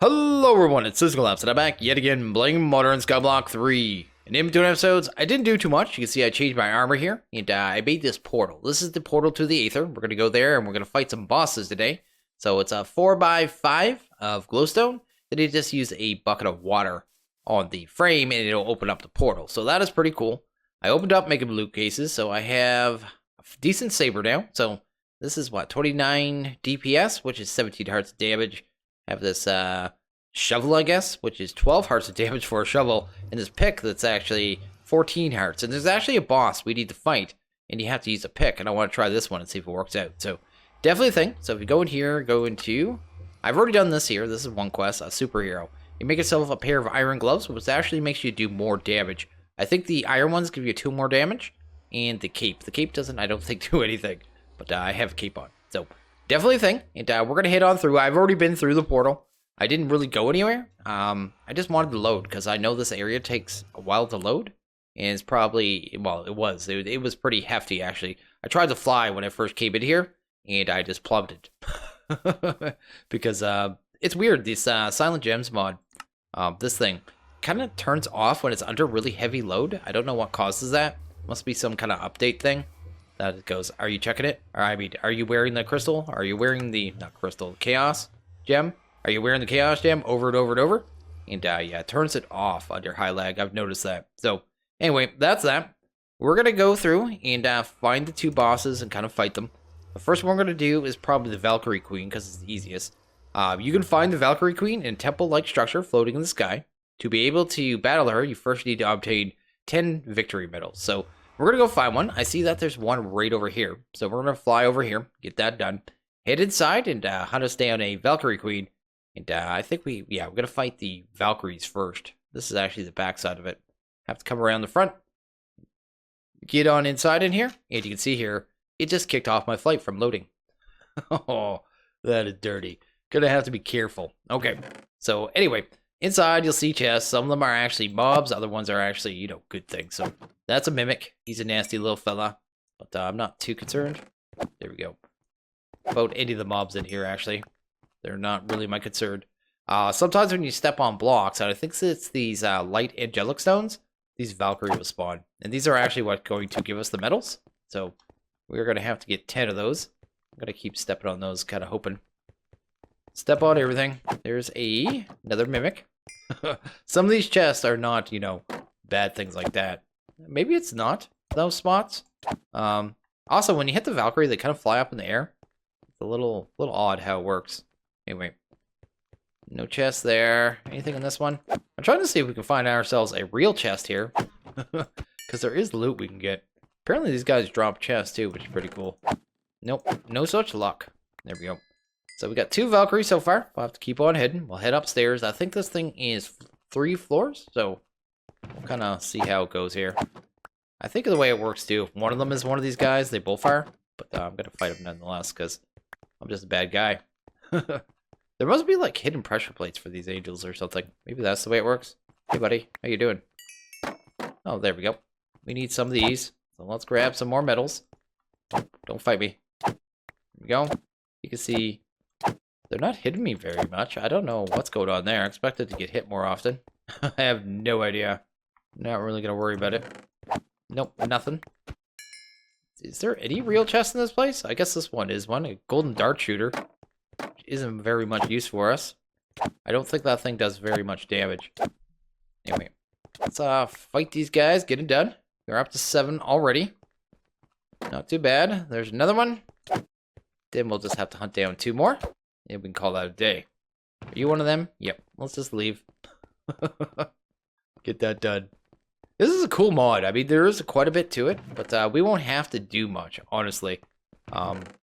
Hello everyone, it's SystemCollapse, and I'm back yet again playing Modern Skyblock 3. And in between episodes, I didn't do too much. You can see I changed my armor here, and I made this portal. This is the portal to the Aether. We're going to go there, and we're going to fight some bosses today. So it's a 4x5 of glowstone. Then you just use a bucket of water on the frame, and it'll open up the portal. So that is pretty cool. I opened up making loot cases, so I have a decent saber now. So this is what, 29 DPS, which is 17 hearts of damage. Have this shovel, I guess, which is 12 hearts of damage for a shovel, and this pick that's actually 14 hearts. And there's actually a boss we need to fight, and you have to use a pick, and I want to try this one and see if it works out. So definitely a thing. So if you go in here, go into... I've already done this here. This is one quest, a superhero. You make yourself a pair of iron gloves, which actually makes you do more damage. I think the iron ones give you 2 more damage, and the cape. The cape doesn't, I don't think, do anything, but I have a cape on. So definitely a thing, and we're going to head on through. I've already been through the portal. I didn't really go anywhere. I just wanted to load, because I know this area takes a while to load, and it's probably, well, it was pretty hefty, actually. I tried to fly when I first came in here, and I just plummeted. Because it's weird, this Silent Gems mod, this thing kind of turns off when it's under really heavy load. I don't know what causes that. Must be some kind of update thing. That it goes, are you checking it? Or I mean, are you wearing the crystal? Are you wearing the, not crystal, chaos gem? Are you wearing the chaos gem over and over and over? And yeah, it turns it off under high lag. I've noticed that. So anyway, that's that. We're going to go through and find the 2 bosses and kind of fight them. The first one we're going to do is probably the Valkyrie Queen, because it's the easiest. You can find the Valkyrie Queen in a temple-like structure floating in the sky. To be able to battle her, you first need to obtain 10 victory medals. So we're going to go find one. I see that there's one right over here. So we're going to fly over here, get that done. Head inside and hunt us down a Valkyrie Queen. And I think we're going to fight the Valkyries first. This is actually the back side of it. Have to come around the front. Get on inside in here. And you can see here, it just kicked off my flight from loading. Oh, that is dirty. Gonna have to be careful. Okay, so anyway, inside you'll see chests. Some of them are actually mobs. Other ones are actually, you know, good things. So that's a mimic. He's a nasty little fella. But I'm not too concerned. There we go. About any of the mobs in here, actually. They're not really my concern. Sometimes when you step on blocks, and I think it's these light angelic stones, these Valkyrie will spawn. And these are actually what's going to give us the medals. So we're going to have to get 10 of those. I'm going to keep stepping on those, kind of hoping. Step on everything. There's another mimic. Some of these chests are not, you know, bad things like that. Maybe it's not those spots. Also, when you hit the Valkyrie, they kind of fly up in the air. It's a little odd how it works. Anyway, no chest there. Anything in this one? I'm trying to see if we can find ourselves a real chest here. Because there is loot we can get. Apparently these guys drop chests too, which is pretty cool. Nope, no such luck. There we go. So we got 2 Valkyries so far. We'll have to keep on heading. We'll head upstairs. I think this thing is 3 floors, so we'll kind of see how it goes here. I think of the way it works too. If one of them is one of these guys, they both fire. But I'm going to fight them nonetheless, because I'm just a bad guy. There must be like hidden pressure plates for these angels or something. Maybe that's the way it works. Hey buddy, how you doing? Oh, there we go. We need some of these. So let's grab some more medals. Don't fight me. There we go. You can see they're not hitting me very much. I don't know what's going on there. I expected to get hit more often. I have no idea. Not really going to worry about it. Nope, nothing. Is there any real chests in this place? I guess this one is one. A golden dart shooter. Which isn't very much use for us. I don't think that thing does very much damage. Anyway, let's fight these guys. Get it done. We're up to 7 already. Not too bad. There's another one. Then we'll just have to hunt down 2 more. And we can call that a day. Are you one of them? Yep. Let's just leave. Get that done. This is a cool mod. I mean, there is quite a bit to it. But we won't have to do much, honestly.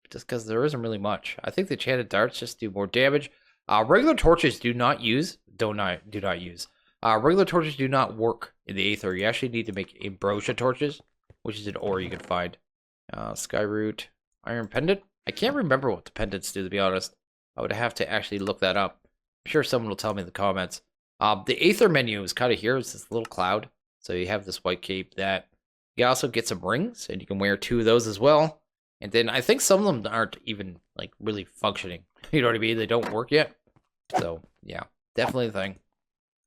Just because there isn't really much. I think the enchanted darts just do more damage. Regular torches do not use. Regular torches do not work in the Aether. You actually need to make ambrosia torches, which is an ore you can find. Skyroot, iron pendant. I can't remember what the pendants do, to be honest. I would have to actually look that up. I'm sure someone will tell me in the comments. The Aether menu is kind of here. It's this little cloud. So you have this white cape that you also get some rings, and you can wear 2 of those as well. And then I think some of them aren't even like really functioning. You know what I mean? They don't work yet. So yeah, Definitely a thing.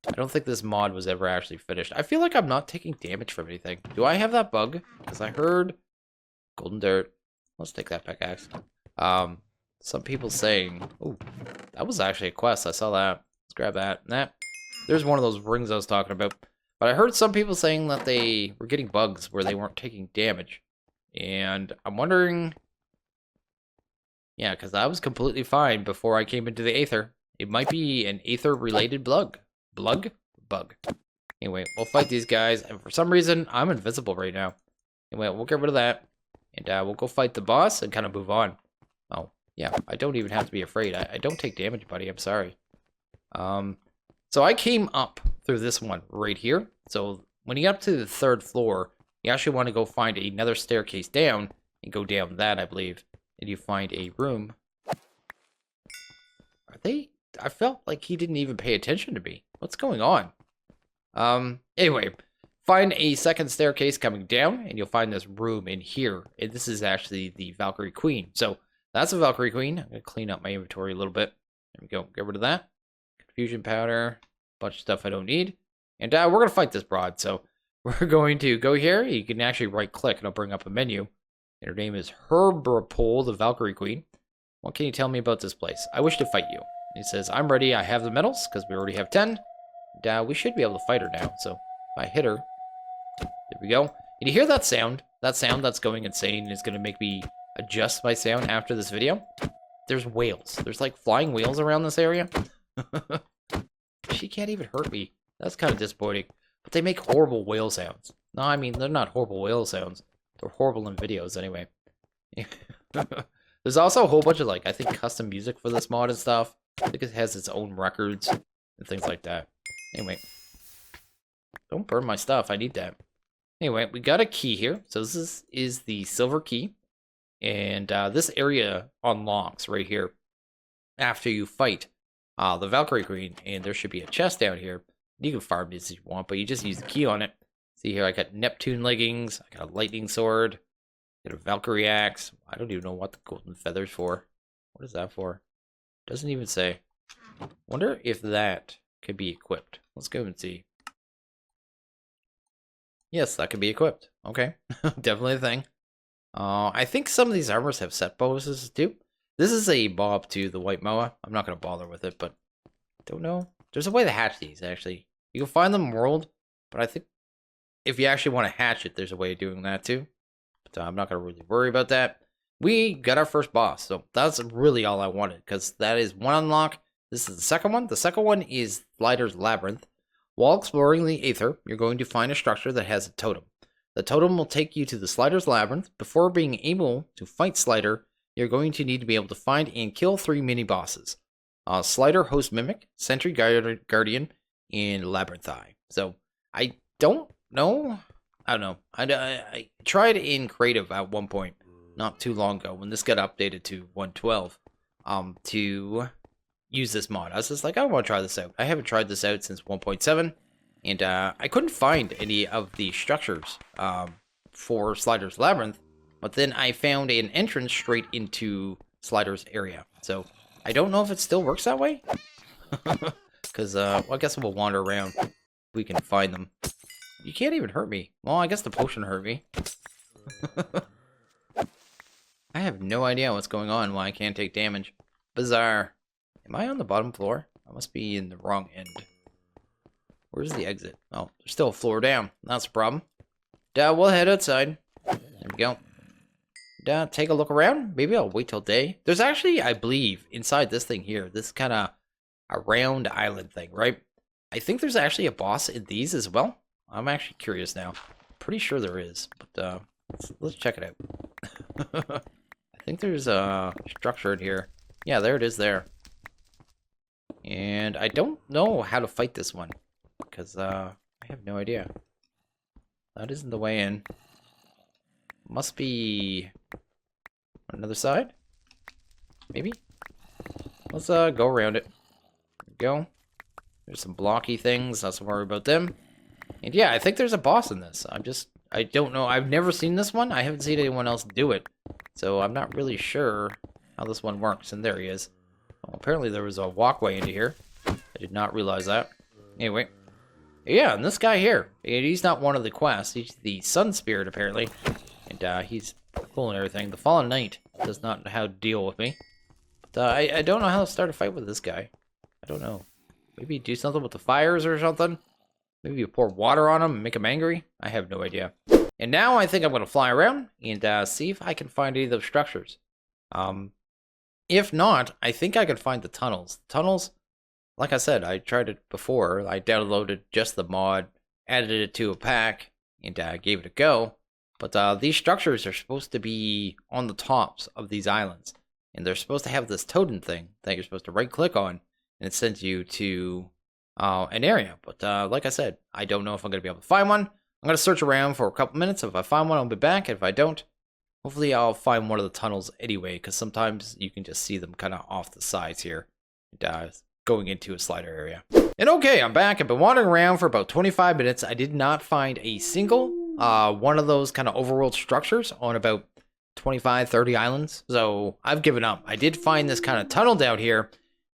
I don't think this mod was ever actually finished. I feel like I'm not taking damage from anything. Do I have that bug? Because I heard golden dirt. Let's take that pickaxe. Some people saying, oh, that was actually a quest. I saw that. Let's grab that. Nah, there's one of those rings I was talking about. But I heard some people saying that they were getting bugs where they weren't taking damage. And I'm wondering... Yeah, because I was completely fine before I came into the Aether. It might be an Aether-related bug. Bug? Anyway, we'll fight these guys. And for some reason, I'm invisible right now. Anyway, we'll get rid of that. And we'll go fight the boss and kind of move on. Oh, yeah, I don't even have to be afraid. I don't take damage, buddy. I'm sorry. So I came up through this one right here. So when you get up to the 3rd floor, you actually want to go find another staircase down and go down that, I believe. And you find a room. Are they? I felt like he didn't even pay attention to me. What's going on? Anyway, find a 2nd staircase coming down, and you'll find this room in here. And this is actually the Valkyrie Queen. So that's a Valkyrie Queen. I'm going to clean up my inventory a little bit. There we go. Get rid of that. Confusion powder. Bunch of stuff I don't need. And we're going to fight this broad. So we're going to go here. You can actually right-click, and it'll bring up a menu. And her name is Herbrapole, the Valkyrie Queen. What can you tell me about this place? I wish to fight you. He says, I'm ready. I have the medals, because we already have 10. And, we should be able to fight her now. So if I hit her, there we go. And you hear that sound? That sound that's going insane is going to make me adjust my sound after this video. There's whales. There's like flying whales around this area. She can't even hurt me. That's kind of disappointing. But they make horrible whale sounds. No, I mean, they're not horrible whale sounds. They're horrible in videos anyway. There's also a whole bunch of, like, I think custom music for this mod and stuff. I think it has its own records and things like that. Anyway. Don't burn my stuff. I need that. Anyway, we got a key here. So this is the silver key. And this area unlocks right here after you fight the Valkyrie Queen. And there should be a chest down here. You can farm this if you want, but you just use the key on it. See here, I got Neptune leggings, I got a lightning sword, I got a Valkyrie axe. I don't even know what the golden feather's for. What is that for? Doesn't even say. Wonder if that could be equipped. Let's go and see. Yes, that could be equipped. Okay, definitely a thing. I think some of these armors have set bonuses too. This is a bob to the white moa. I'm not going to bother with it, but don't know. There's a way to hatch these, actually. You can find them in world, but I think if you actually want to hatch it, there's a way of doing that too. But I'm not going to really worry about that. We got our first boss, so that's really all I wanted, because that is one unlock. This is the second one. The second one is Slider's Labyrinth. While exploring the Aether, you're going to find a structure that has a totem. The totem will take you to the Slider's Labyrinth. Before being able to fight Slider, you're going to need to be able to find and kill 3 mini-bosses. Slider, Host Mimic, Sentry Guardian, and Labyrinthi. So, I don't know. I don't know. I tried in creative at one point, not too long ago, when this got updated to 1.12, to use this mod. I was just like, I want to try this out. I haven't tried this out since 1.7, and I couldn't find any of the structures for Slider's Labyrinth, but then I found an entrance straight into Slider's area. So, I don't know if it still works that way. Because, well, I guess we'll wander around if we can find them. You can't even hurt me. Well, I guess the potion hurt me. I have no idea what's going on, why I can't take damage. Bizarre. Am I on the bottom floor? I must be in the wrong end. Where's the exit? Oh, there's still a floor down. That's a problem. We'll head outside. There we go. Take a look around. Maybe I'll wait till day. There's actually, I believe, inside this thing here, this kind of a round island thing, right? I think there's actually a boss in these as well. I'm actually curious now. Pretty sure there is, but let's check it out. I think there's a structure in here. Yeah, there it is there. And I don't know how to fight this one, because I have no idea. That isn't the way in. Must be on another side? Maybe? Let's go around it. There we go. There's some blocky things, not to worry about them. And yeah, I think there's a boss in this. I don't know. I've never seen this one. I haven't seen anyone else do it. So I'm not really sure how this one works. And there he is. Well, apparently there was a walkway into here. I did not realize that. Anyway. Yeah, and this guy here, he's not one of the quests. He's the Sun Spirit, apparently. And he's cool and everything. The Fallen Knight does not know how to deal with me. But I don't know how to start a fight with this guy. I don't know. Maybe do something with the fires or something? Maybe you pour water on him and make him angry? I have no idea. And now I think I'm going to fly around and see if I can find any of those structures. If not, I think I could find the tunnels. Tunnels, like I said, I tried it before. I downloaded just the mod, added it to a pack, and gave it a go. But these structures are supposed to be on the tops of these islands. And they're supposed to have this totem thing that you're supposed to right-click on, and it sends you to an area. But like I said, I don't know if I'm going to be able to find one. I'm going to search around for a couple minutes. If I find one, I'll be back. If I don't, hopefully I'll find one of the tunnels anyway, because sometimes you can just see them kind of off the sides here. And, going into a slider area. And okay, I'm back. I've been wandering around for about 25 minutes. I did not find a single one of those kind of overworld structures on about 25, 30 islands. So I've given up. I did find this kind of tunnel down here.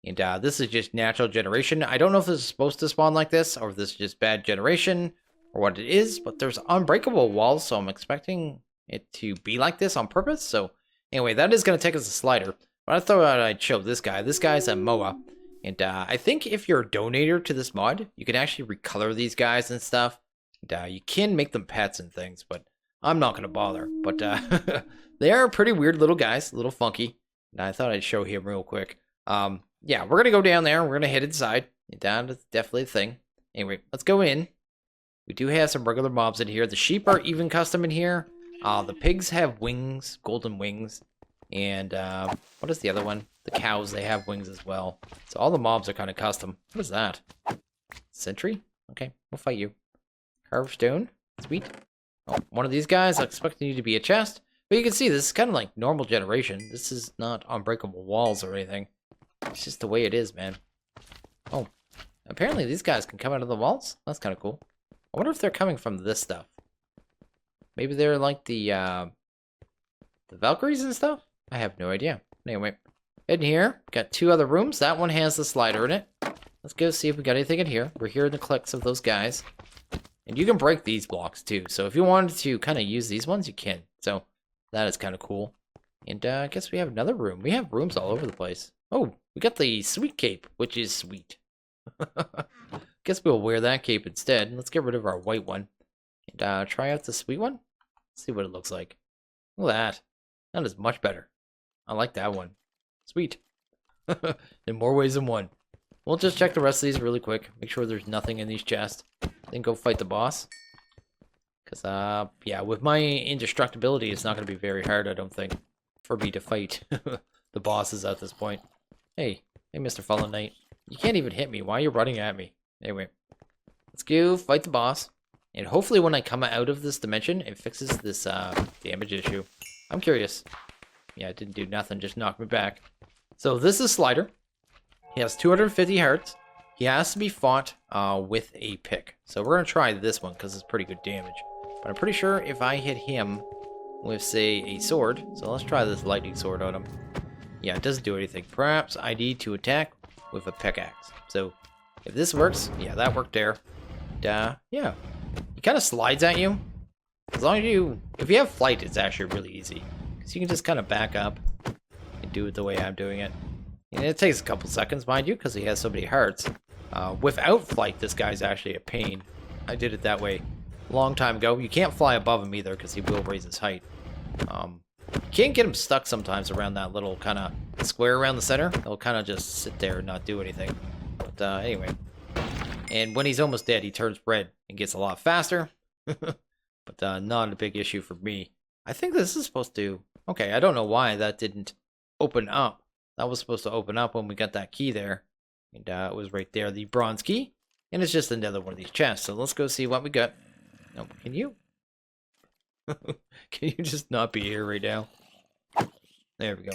And this is just natural generation. I don't know if this is supposed to spawn like this, or if this is just bad generation, or what it is. But there's unbreakable walls, so I'm expecting it to be like this on purpose. So anyway, that is going to take us a slider. But I thought I'd show this guy. This guy's a MOA. And I think if you're a donator to this mod, you can actually recolor these guys and stuff. And you can make them pets and things, but I'm not going to bother. But they are pretty weird little guys, a little funky. And I thought I'd show him real quick. Yeah, we're going to go down there. We're going to head inside. Down is definitely a thing. Anyway, let's go in. We do have some regular mobs in here. The sheep are even custom in here. The pigs have wings, golden wings. And what is the other one? The cows, they have wings as well. So all the mobs are kind of custom. What is that? Sentry? Okay, we'll fight you. Carved stone? Sweet. Oh, one of these guys, I expect you to be a chest. But you can see, this is kind of like normal generation. This is not unbreakable walls or anything. It's just the way it is, man. Oh, apparently these guys can come out of the walls? That's kind of cool. I wonder if they're coming from this stuff. Maybe they're like the Valkyries and stuff? I have no idea. Anyway, in here, got two other rooms. That one has the slider in it. Let's go see if we got anything in here. We're hearing the clicks of those guys. And you can break these blocks too. So if you wanted to kind of use these ones, you can. So that is kind of cool. And I guess we have another room. We have rooms all over the place. Oh, we got the sweet cape, which is sweet. Guess we'll wear that cape instead. Let's get rid of our white one. And try out the sweet one. See what it looks like. Look at that. That is much better. I like that one. Sweet. In more ways than one. We'll just check the rest of these really quick. Make sure there's nothing in these chests. Then go fight the boss. Because, yeah, with my indestructibility, it's not going to be very hard, I don't think, for me to fight the bosses at this point. Hey, Mr. Fallen Knight. You can't even hit me. Why are you running at me? Anyway, let's go fight the boss. And hopefully when I come out of this dimension, it fixes this damage issue. I'm curious. Yeah, it didn't do nothing, just knocked me back. So this is Slider. He has 250 hearts. He has to be fought with a pick. So we're going to try this one because it's pretty good damage. But I'm pretty sure if I hit him with, say, a sword. So let's try this lightning sword on him. Yeah, it doesn't do anything. Perhaps I need to attack with a pickaxe. So if this works, yeah, that worked there. And, yeah, he kind of slides at you. As long as if you have flight, it's actually really easy. Because you can just kind of back up and do it the way I'm doing it. And it takes a couple seconds, mind you, because he has so many hearts. Without flight, this guy's actually a pain. I did it that way a long time ago. You can't fly above him either, because he will raise his height. You can't get him stuck sometimes around that little kind of square around the center. He'll kind of just sit there and not do anything. But anyway. And when he's almost dead, he turns red and gets a lot faster. But not a big issue for me. I think this is supposed to... Okay, I don't know why that didn't open up. That was supposed to open up when we got that key there. And it was right there, the bronze key. And it's just another one of these chests. So let's go see what we got. Oh, can you? Can you just not be here right now? There we go.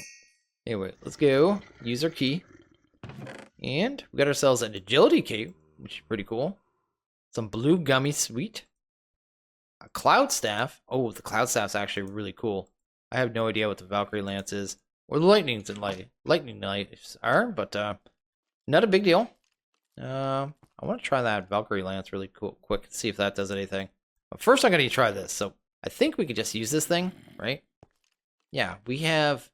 Anyway, let's go. Use our key. And we got ourselves an agility key, which is pretty cool. Some blue gummy sweet. A cloud staff. Oh, the cloud staff's actually really cool. I have no idea what the Valkyrie Lance is. Or the lightning knives are, but not a big deal. I want to try that Valkyrie Lance really quick, see if that does anything. But first I'm going to try this. So I think we could just use this thing, right? Yeah, we have...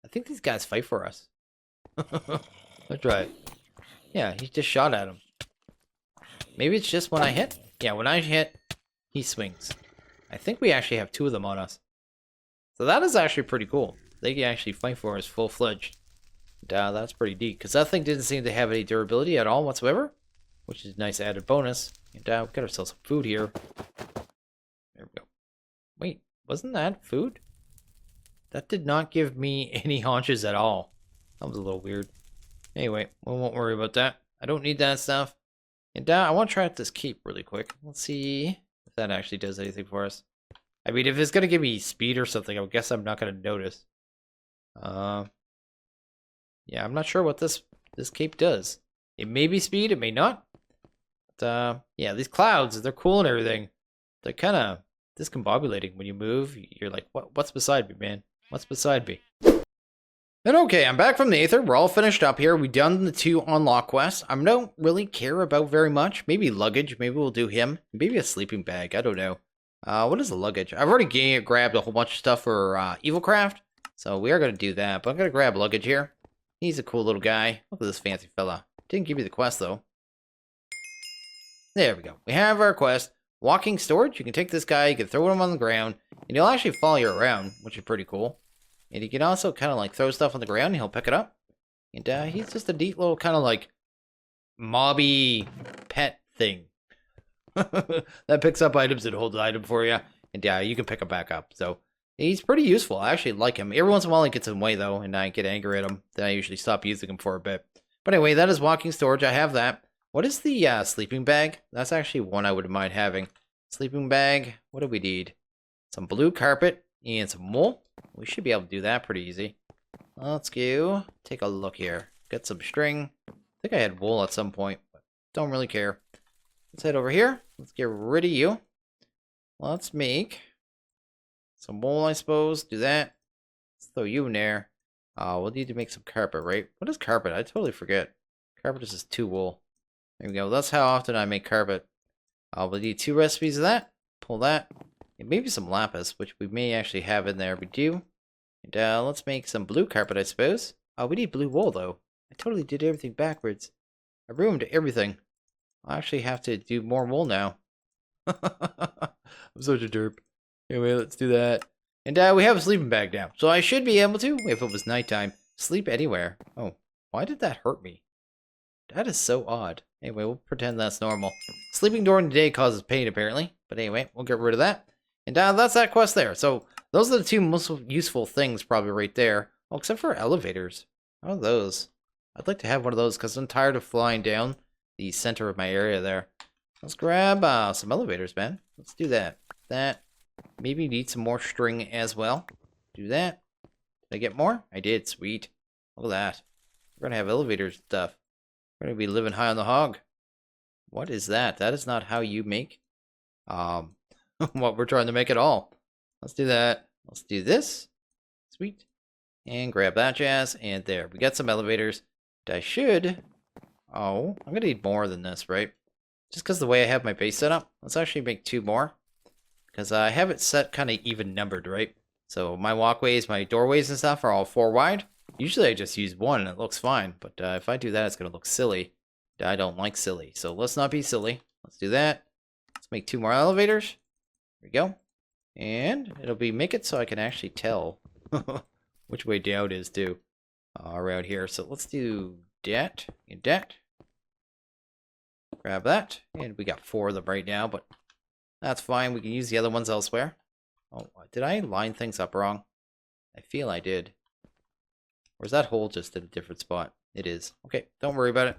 I think these guys fight for us. Let's try it. Yeah, he just shot at him. Maybe it's just when I hit? Yeah, when I hit, he swings. I think we actually have 2 of them on us. So that is actually pretty cool. They can actually fight for us full-fledged. That's pretty neat, because that thing didn't seem to have any durability at all whatsoever, which is a nice added bonus. And we got ourselves some food here. There we go. Wait, wasn't that food? That did not give me any haunches at all. That was a little weird. Anyway, we won't worry about that. I don't need that stuff. And I want to try out this keep really quick. Let's see if that actually does anything for us. I mean, if it's going to give me speed or something, I guess I'm not going to notice. Yeah, I'm not sure what this cape does. It may be speed, it may not. But, yeah, these clouds, they're cool and everything. They're kind of discombobulating when you move. You're like, what's beside me, man? What's beside me? And okay, I'm back from the Aether. We're all finished up here. We've done the 2 unlock quests. I don't really care about very much. Maybe luggage. Maybe we'll do him. Maybe a sleeping bag. I don't know. What is the luggage? I've already grabbed a whole bunch of stuff for Evilcraft. So we are going to do that. But I'm going to grab luggage here. He's a cool little guy. Look at this fancy fella. Didn't give me the quest, though. There we go. We have our quest. Walking storage. You can take this guy, you can throw him on the ground, and he'll actually follow you around, which is pretty cool. And you can also kind of like throw stuff on the ground, and he'll pick it up. And he's just a neat little kind of like mobby pet thing. That picks up items and holds the item for you. And you can pick him back up. So he's pretty useful. I actually like him. Every once in a while he gets in the way, though, and I get angry at him. Then I usually stop using him for a bit. But anyway, that is walking storage. I have that. What is the sleeping bag? That's actually one I wouldn't mind having. Sleeping bag. What do we need? Some blue carpet and some wool. We should be able to do that pretty easy. Let's go. Take a look here. Get some string. I think I had wool at some point, but don't really care. Let's head over here. Let's get rid of you. Let's make some wool, I suppose. Do that. Let's throw you in there. We'll need to make some carpet, right? What is carpet? I totally forget. Carpet is just 2 wool. There we go. That's how often I make carpet. We'll need 2 recipes of that. Pull that. And maybe some lapis, which we may actually have in there. We do. And let's make some blue carpet, I suppose. We need blue wool, though. I totally did everything backwards. I ruined everything. I'll actually have to do more wool now. I'm such a derp. Anyway, let's do that. And we have a sleeping bag now. So I should be able to, if it was nighttime, sleep anywhere. Oh, why did that hurt me? That is so odd. Anyway, we'll pretend that's normal. Sleeping during the day causes pain, apparently. But anyway, we'll get rid of that. And that's that quest there. So those are the 2 most useful things probably right there. Oh, except for elevators. How are those? I'd like to have one of those because I'm tired of flying down the center of my area there. Let's grab some elevators, man. Let's do that. That. Maybe need some more string as well. Do that. Did I get more? I did. Sweet. Look at that. We're going to have elevator stuff. We're going to be living high on the hog. What is that? That is not how you make what we're trying to make at all. Let's do that. Let's do this. Sweet. And grab that jazz. And there. We got some elevators. I should... Oh, I'm going to need more than this, right? Just because the way I have my base set up. Let's actually make 2 more. Because I have it set kind of even numbered, right? So my walkways, my doorways and stuff are all 4 wide. Usually I just use 1 and it looks fine. But if I do that, it's going to look silly. I don't like silly. So let's not be silly. Let's do that. Let's make 2 more elevators. There we go. And it'll be make it so I can actually tell which way down is too. Around here. So let's do that and that. Grab that. And we got 4 of them right now, but that's fine. We can use the other ones elsewhere. Oh, did I line things up wrong? I feel I did. Or is that hole just in a different spot? It is. Okay, don't worry about it.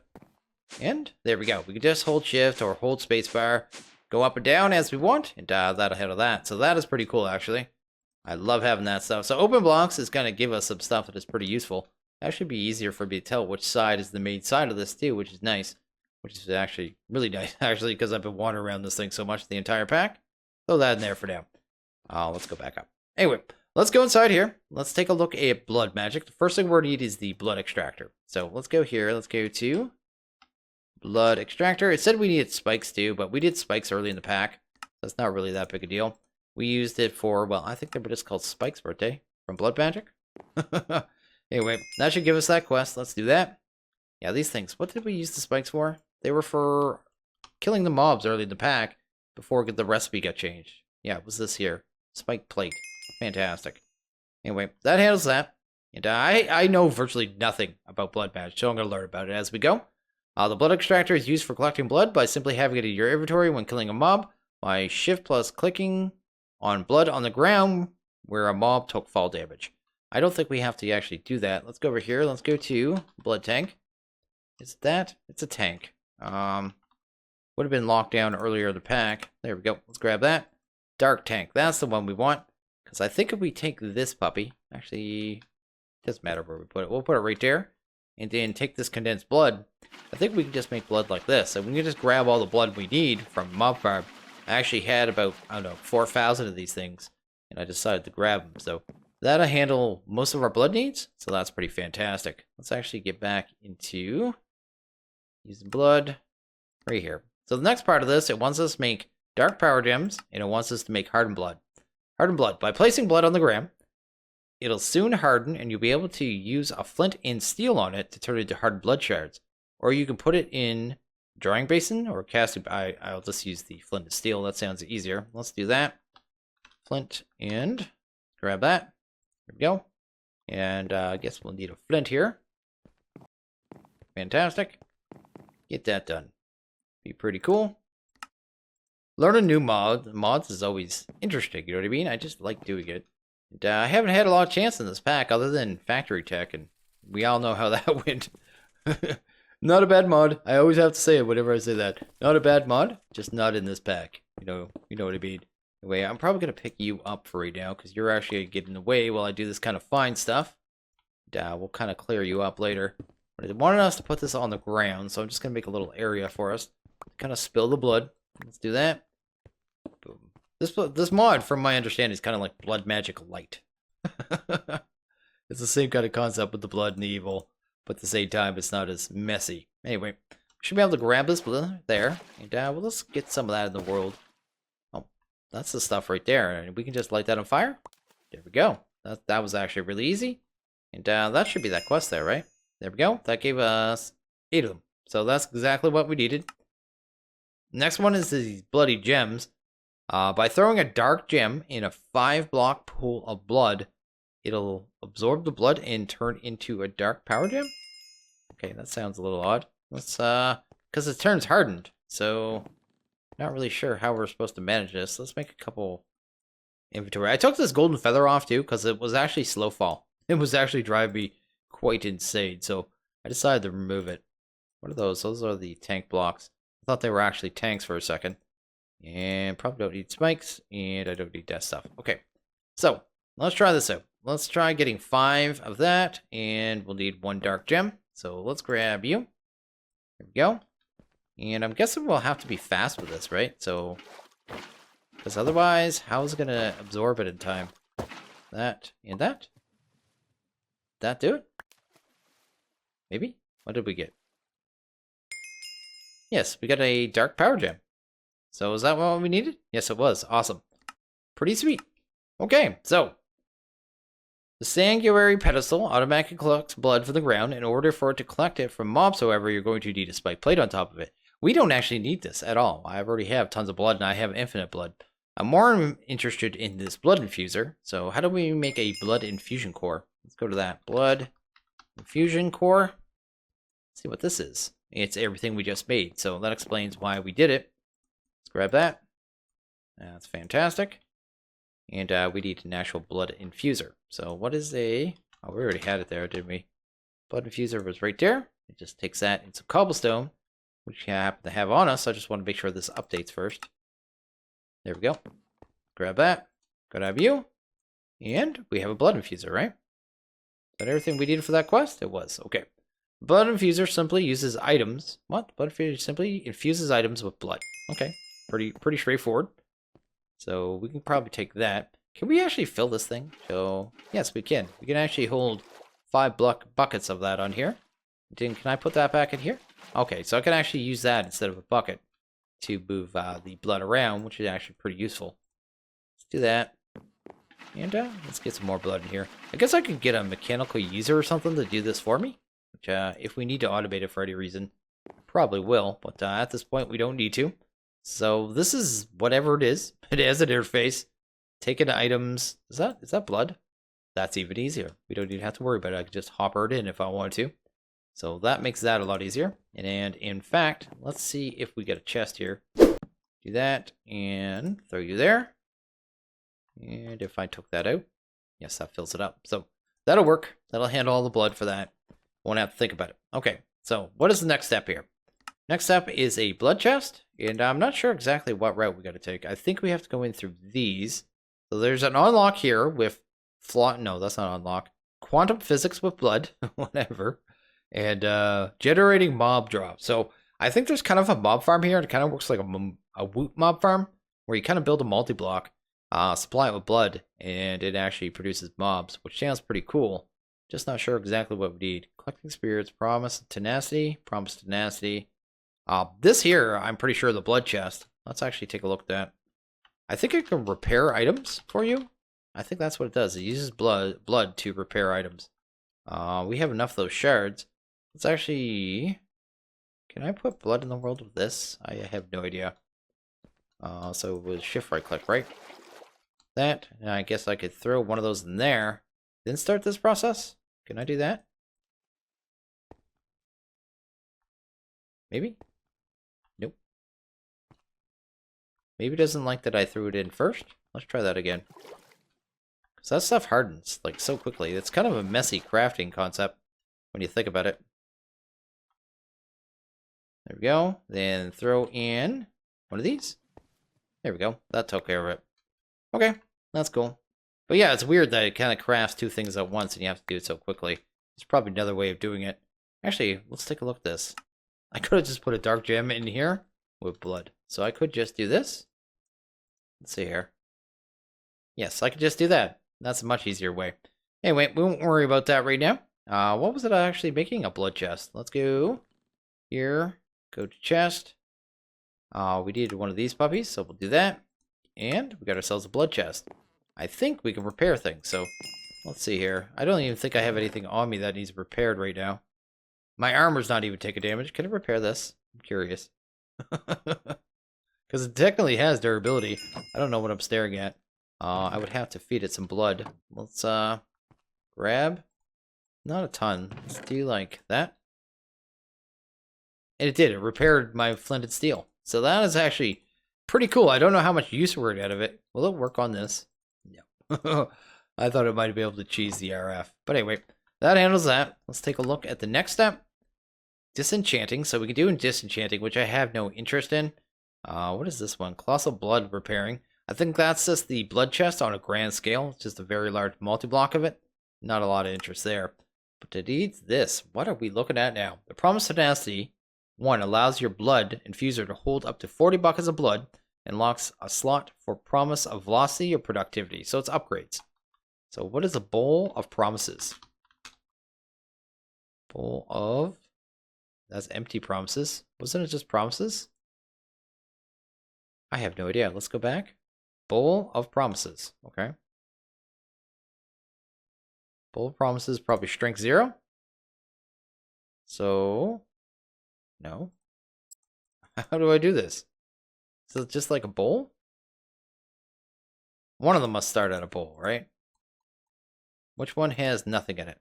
And there we go. We can just hold shift or hold spacebar, go up and down as we want, and that'll handle that. So that is pretty cool, actually. I love having that stuff. So open blocks is going to give us some stuff that is pretty useful. That should be easier for me to tell which side is the main side of this too, which is nice. Which is actually really nice, actually, because I've been wandering around this thing so much the entire pack. Throw that in there for now. Let's go back up. Anyway, let's go inside here. Let's take a look at blood magic. The first thing we're going to need is the blood extractor. So let's go here. Let's go to Blood Extractor. It said we needed spikes too, but we did spikes early in the pack. That's not really that big a deal. We used it for, well, I think they were just called Spike's birthday from Blood Magic. Anyway, that should give us that quest. Let's do that. Yeah, these things. What did we use the spikes for? They were for killing the mobs early in the pack before the recipe got changed. Yeah, it was this here. Spike plate. Fantastic. Anyway, that handles that. And I know virtually nothing about blood magic, so I'm going to learn about it as we go. The blood extractor is used for collecting blood by simply having it in your inventory when killing a mob by shift plus clicking on blood on the ground where a mob took fall damage. I don't think we have to actually do that. Let's go over here. Let's go to blood tank. Is that? It's a tank. Would have been locked down earlier in the pack. There we go. Let's grab that. Dark tank. That's the one we want. Because I think if we take this puppy, actually, it doesn't matter where we put it. We'll put it right there. And then take this condensed blood. I think we can just make blood like this. And we can just grab all the blood we need from mob farm. I actually had about, I don't know, 4,000 of these things. And I decided to grab them. So that'll handle most of our blood needs. So that's pretty fantastic. Let's actually get back into using blood right here. So the next part of this, it wants us to make dark power gems. And it wants us to make hardened blood. Hardened blood. By placing blood on the ground, it'll soon harden, and you'll be able to use a flint and steel on it to turn it into hardened blood shards. Or you can put it in a drying basin or casting. I'll just use the flint and steel. That sounds easier. Let's do that. Flint and grab that. There we go. And I guess we'll need a flint here. Fantastic. Get that done. Be pretty cool. Learning new mods is always interesting. You know what I mean? I just like doing it. And, I haven't had a lot of chance in this pack other than factory tech, and we all know how that went. Not a bad mod. I always have to say it whenever I say that. Not a bad mod, just not in this pack. You know what I mean. Anyway, I'm probably going to pick you up for right now, because you're actually getting in the way while I do this kind of fine stuff. And, we'll kind of clear you up later. But they wanted us to put this on the ground, so I'm just going to make a little area for us. Kind of spill the blood. Let's do that. Boom. This mod, from my understanding, is kind of like blood magic light. It's the same kind of concept with the blood and the evil, but at the same time, it's not as messy. Anyway, we should be able to grab this blood there, and well, let's get some of that in the world. Oh, that's the stuff right there, and we can just light that on fire. There we go. That was actually really easy, and that should be that quest there, right? There we go. That gave us 8 of them, so that's exactly what we needed. Next one is these bloody gems. By throwing a dark gem in a 5-block pool of blood, it'll absorb the blood and turn into a dark power gem? Okay, that sounds a little odd. Let's, because it turns hardened, so not really sure how we're supposed to manage this. Let's make a couple inventory. I took this golden feather off, too, because it was actually slow fall. It was actually driving me quite insane, so I decided to remove it. What are those? Those are the tank blocks. I thought they were actually tanks for a second. And probably don't need spikes, and I don't need that stuff. Okay, so let's try this out. Let's try getting 5 of that, and we'll need 1 dark gem. So let's grab you. There we go. And I'm guessing we'll have to be fast with this, right? So, because otherwise, how is it going to absorb it in time? That and that? That do it? Maybe? What did we get? Yes, we got a dark power gem. So is that what we needed? Yes, it was. Awesome. Pretty sweet. Okay, so the Sanguinary Pedestal automatically collects blood from the ground. In order for it to collect it from mobs, however, you're going to need a spike plate on top of it. We don't actually need this at all. I already have tons of blood, and I have infinite blood. I'm more interested in this blood infuser. So how do we make a blood infusion core? Let's go to that. Blood infusion core. Let's see what this is. It's everything we just made, so that explains why we did it. Let's grab that. That's fantastic. And we need an actual blood infuser. So what is a... Oh, we already had it there, didn't we? Blood infuser was right there. It just takes that and some cobblestone, which I happen to have on us. So I just want to make sure this updates first. There we go. Grab that. Grab you. And we have a blood infuser, right? Is that everything we needed for that quest? It was. Okay. Blood infuser simply uses items. What? Blood infuser simply infuses items with blood. Okay. Pretty straightforward. So we can probably take that. Can we actually fill this thing? So yes, we can. We can actually hold 5 buckets of that on here. Can I put that back in here? Okay, so I can actually use that instead of a bucket to move the blood around, which is actually pretty useful. Let's do that. And let's get some more blood in here. I guess I could get a mechanical user or something to do this for me. Which, if we need to automate it for any reason, probably will. But at this point, we don't need to. So this is whatever it is. It has an interface. Taking items. Is that blood? That's even easier. We don't even have to worry about it. I can just hopper it in if I wanted to. So that makes that a lot easier. And in fact, let's see if we get a chest here. Do that and throw you there. And if I took that out, yes, that fills it up. So that'll work. That'll handle all the blood for that. Won't have to think about it. Okay, so what is the next step here? Next step is a blood chest. And I'm not sure exactly what route we got to take. I think we have to go in through these. So there's an unlock here with no, that's not unlock. Quantum physics with blood, whatever. And generating mob drop. So I think there's kind of a mob farm here. It kind of works like a woot mob farm where you kind of build a multi-block, supply it with blood, and it actually produces mobs, which sounds pretty cool. Just not sure exactly what we need. Collecting spirits, promise tenacity, this here, I'm pretty sure the blood chest. Let's actually take a look at that. I think it can repair items for you. I think that's what it does. It uses blood to repair items. We have enough of those shards. Let's actually... Can I put blood in the world with this? I have no idea. So with shift right click, right? That, and I guess I could throw one of those in there. Then start this process? Can I do that? Maybe? Nope. Maybe it doesn't like that I threw it in first. Let's try that again. Because that stuff hardens like so quickly. It's kind of a messy crafting concept when you think about it. There we go. Then throw in one of these. There we go. That took care of it. Okay, that's cool. But yeah, it's weird that it kind of crafts two things at once and you have to do it so quickly. There's probably another way of doing it. Actually, let's take a look at this. I could have just put a dark gem in here with blood. So I could just do this. Let's see here. Yes, I could just do that. That's a much easier way. Anyway, we won't worry about that right now. What was it actually making? A blood chest. Let's go here. Go to chest. We needed one of these puppies, so we'll do that. And we got ourselves a blood chest. I think we can repair things, so let's see here. I don't even think I have anything on me that needs repaired right now. My armor's not even taking damage. Can it repair this? I'm curious. Because it technically has durability. I don't know what I'm staring at. I would have to feed it some blood. Let's grab. Not a ton. Let's do like that. And it did. It repaired my flinted steel. So that is actually pretty cool. I don't know how much use we're going to get out of it. Will it work on this? No. I thought it might be able to cheese the RF. But anyway, that handles that. Let's take a look at the next step. Disenchanting. So we can do disenchanting, which I have no interest in. What is this one? Colossal blood repairing. I think that's just the blood chest on a grand scale. It's just a very large multi-block of it. Not a lot of interest there. But it needs this. What are we looking at now? The promise tenacity 1 allows your blood infuser to hold up to 40 buckets of blood and locks a slot for promise of velocity or productivity. So it's upgrades. So what is a bowl of promises? Bowl of... That's empty promises. Wasn't it just promises? I have no idea. Let's go back. Bowl of promises. Okay. Bowl of promises, probably strength 0. So... No. How do I do this? So it's just like a bowl? One of them must start at a bowl, right? Which one has nothing in it?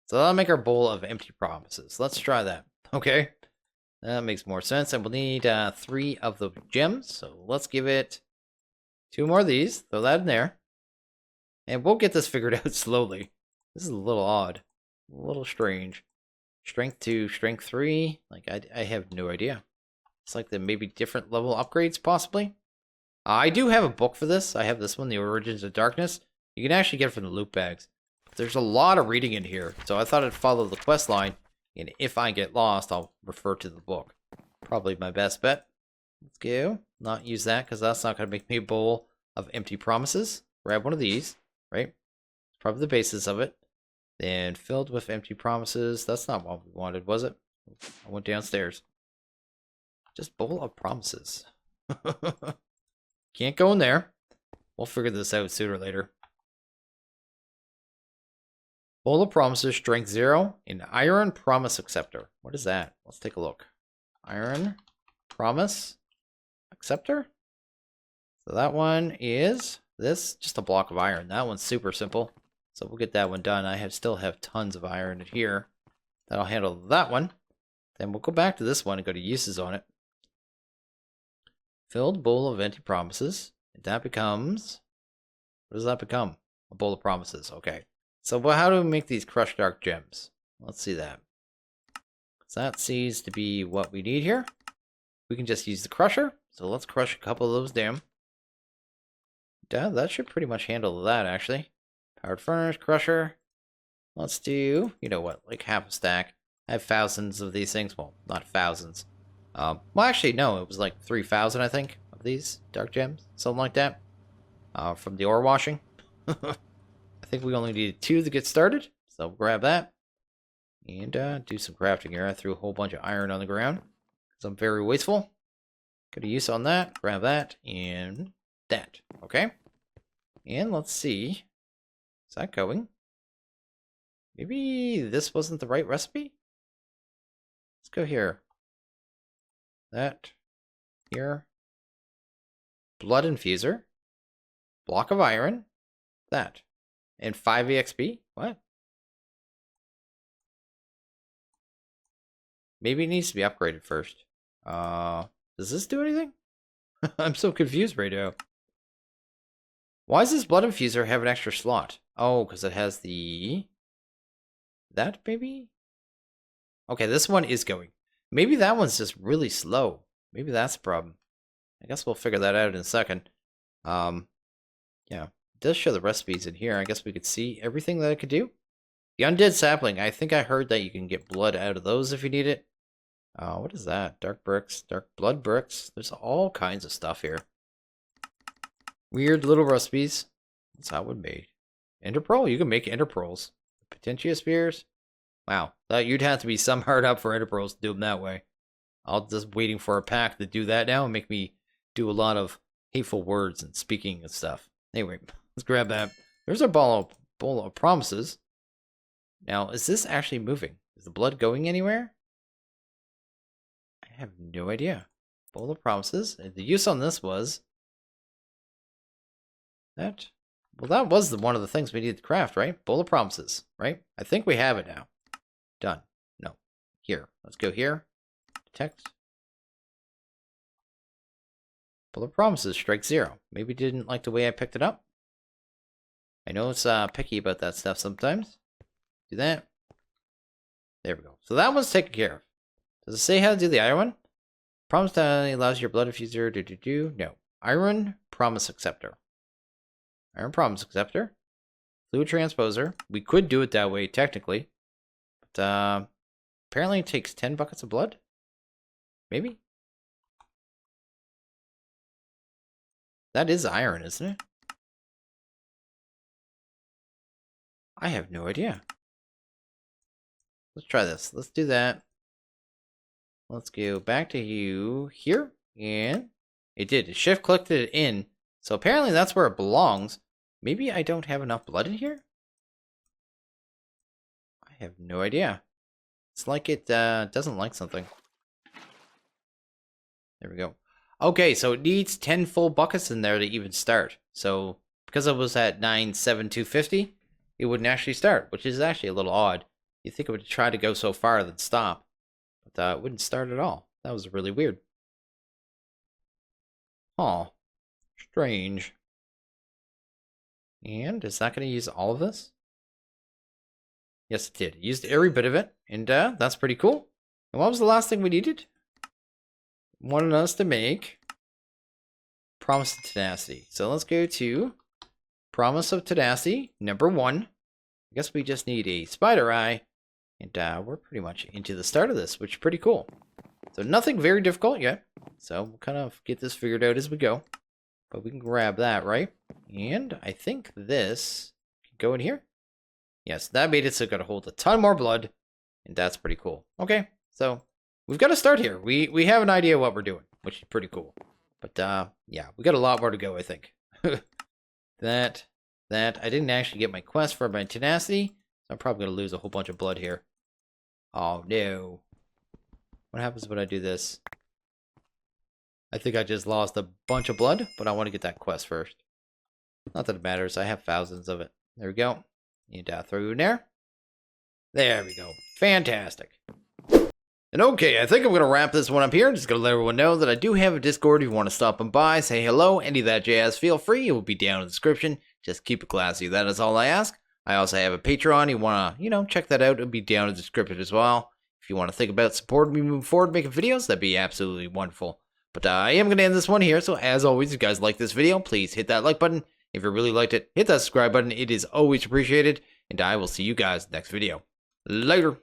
So that'll make our bowl of empty promises. Let's try that. Okay. That makes more sense. And we'll need 3 of the gems. So let's give it 2 more of these. Throw that in there. And we'll get this figured out slowly. This is a little odd. A little strange. Strength 2, strength 3. Like, I have no idea. It's like the maybe different level upgrades, possibly. I do have a book for this. I have this one, The Origins of Darkness. You can actually get it from the loot bags. But there's a lot of reading in here. So I thought I'd follow the quest line. And if I get lost, I'll refer to the book. Probably my best bet. Let's go. Not use that, because that's not going to make me a bowl of empty promises. Grab one of these, right? It's probably the basis of it. Then filled with empty promises. That's not what we wanted, was it? I went downstairs. Just bowl of promises. Can't go in there. We'll figure this out sooner or later. Bowl of Promises, Strength 0, and Iron Promise Acceptor. What is that? Let's take a look. Iron Promise Acceptor? So that one is this, just a block of iron. That one's super simple. So we'll get that one done. I still have tons of iron in here. That'll handle that one. Then we'll go back to this one and go to uses on it. Filled Bowl of Empty Promises. And that becomes... what does that become? A Bowl of Promises. Okay. So how do we make these crushed dark gems? Let's see that. So that seems to be what we need here. We can just use the crusher. So let's crush a couple of those down. That should pretty much handle that, actually. Powered furnace, crusher. Let's do, you know what, like half a stack. I have thousands of these things. Well, not thousands. Well, actually, no, it was like 3,000, I think, of these dark gems. Something like that. From the ore washing. I think we only needed 2 to get started. So we'll grab that. And do some crafting here. I threw a whole bunch of iron on the ground. Because I'm very wasteful. Got a use on that. Grab that. And that. Okay. And let's see. Is that going? Maybe this wasn't the right recipe? Let's go here. That. Here. Blood Infuser. Block of iron. That. And 5 EXP? What? Maybe it needs to be upgraded first. Does this do anything? I'm so confused right now. Why does this Blood Infuser have an extra slot? Oh, because it has the... that, maybe? Okay, this one is going. Maybe that one's just really slow. Maybe that's the problem. I guess we'll figure that out in a second. Yeah. It does show the recipes in here. I guess we could see everything that it could do. The Undead Sapling. I think I heard that you can get blood out of those if you need it. What is that? Dark bricks. Dark blood bricks. There's all kinds of stuff here. Weird little recipes. That's how it would be. Ender Pearl? You can make Ender Pearls. Potentia Spears? Wow. You'd have to be some hard up for Ender Pearls to do them that way. I'll just waiting for a pack to do that now and make me do a lot of hateful words and speaking and stuff. Anyway, let's grab that. There's our bowl of promises. Now, is this actually moving? Is the blood going anywhere? I have no idea. Bowl of promises. The use on this was... that? Well, that was one of the things we needed to craft, right? Bowl of promises, right? I think we have it now. Done. No. Here. Let's go here. Detect. Bowl of promises, strike 0. Maybe didn't like the way I picked it up. I know it's picky about that stuff sometimes. Do that. There we go. So that one's taken care of. Does it say how to do the iron one? Promise that allows your blood infuser. No. Iron Promise Acceptor. Iron Promise Acceptor. Fluid Transposer. We could do it that way, technically. But apparently it takes 10 buckets of blood. Maybe? That is iron, isn't it? I have no idea. Let's try this. Let's do that. Let's go back to you here. And it did. It shift clicked it in. So apparently that's where it belongs. Maybe I don't have enough blood in here? I have no idea. It's like it doesn't like something. There we go. Okay, so it needs 10 full buckets in there to even start. So because it was at 9,750, it wouldn't actually start, which is actually a little odd. You'd think it would try to go so far then stop. But it wouldn't start at all. That was really weird. Huh. Strange. And is that going to use all of this? Yes, it did. It used every bit of it. And that's pretty cool. And what was the last thing we needed? Wanted us to make Promise of Tenacity. So let's go to Promise of Tenacity, number 1. I guess we just need a spider eye. And we're pretty much into the start of this, which is pretty cool. So nothing very difficult yet. So we'll kind of get this figured out as we go. But we can grab that, right? And I think this can go in here. Yes, that made it so it got to hold a ton more blood. And that's pretty cool. Okay, So we've got to start here. We have an idea what we're doing, which is pretty cool. But yeah, we got a lot more to go, I think. that I didn't actually get my quest for my tenacity, so I'm probably gonna lose a whole bunch of blood here. Oh no. What happens when I do this? I think I just lost a bunch of blood, but I want to get that quest first. Not that it matters, I have thousands of it. There we go. And throw you in there. There we go. Fantastic. And okay, I think I'm going to wrap this one up here. Just going to let everyone know that I do have a Discord if you want to stop and by, say hello, any of that jazz, feel free. It will be down in the description. Just keep it classy. That is all I ask. I also have a Patreon. You want to, check that out. It'll be down in the description as well. If you want to think about supporting me moving forward, making videos, that'd be absolutely wonderful. But I am going to end this one here. So as always, if you guys like this video, please hit that like button. If you really liked it, hit that subscribe button. It is always appreciated. And I will see you guys next video. Later.